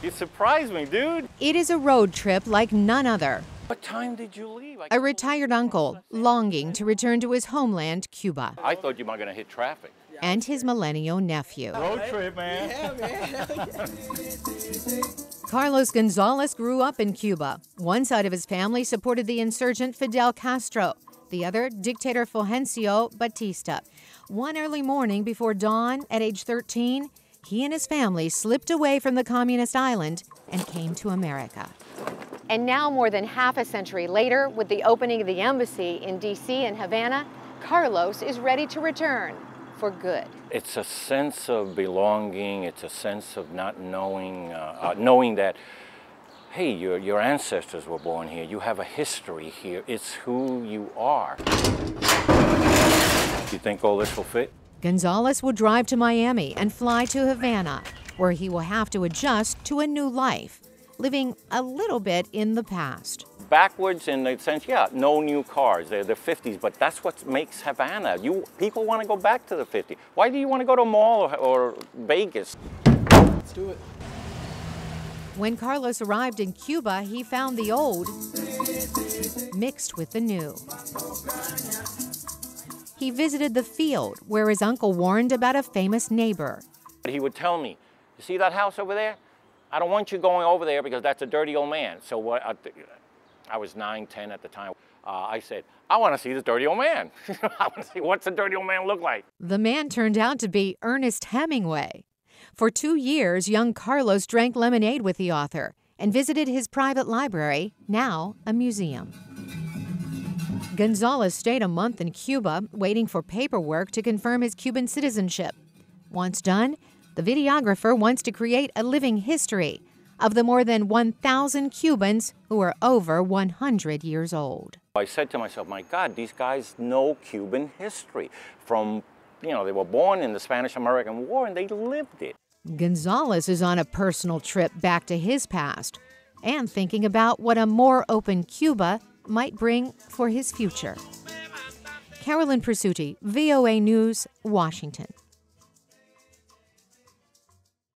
You surprised me, dude. It is a road trip like none other. What time did you leave? A retired uncle longing to return to his homeland, Cuba. I thought you were going to hit traffic. And his millennial nephew. Road trip, man. Yeah, man. Carlos Gonzalez grew up in Cuba. One side of his family supported the insurgent Fidel Castro, the other, dictator Fulgencio Batista. One early morning before dawn, at age 13, he and his family slipped away from the communist island and came to America. And now, more than half a century later, with the opening of the embassy in D.C. and Havana, Carlos is ready to return for good. It's a sense of belonging. It's a sense of not knowing, knowing that, hey, your ancestors were born here. You have a history here. It's who you are. You think all this will fit? Gonzalez will drive to Miami and fly to Havana, where he will have to adjust to a new life, living a little bit in the past. Backwards in the sense, yeah, no new cars. They're the 50s, but that's what makes Havana. People want to go back to the 50s. Why do you want to go to a mall or Vegas? Let's do it. When Carlos arrived in Cuba, he found the old mixed with the new. He visited the field where his uncle warned about a famous neighbor. He would tell me, you see that house over there? I don't want you going over there because that's a dirty old man. So what? I was 9, 10 at the time. I said, I want to see this dirty old man. I want to see what's a dirty old man look like. The man turned out to be Ernest Hemingway. For 2 years, young Carlos drank lemonade with the author and visited his private library, now a museum. Gonzalez stayed a month in Cuba, waiting for paperwork to confirm his Cuban citizenship. Once done, the videographer wants to create a living history of the more than 1,000 Cubans who are over 100 years old. I said to myself, my God, these guys know Cuban history. From, they were born in the Spanish-American War and they lived it. Gonzalez is on a personal trip back to his past and thinking about what a more open Cuba might bring for his future. Carolyn Presutti, VOA News, Washington.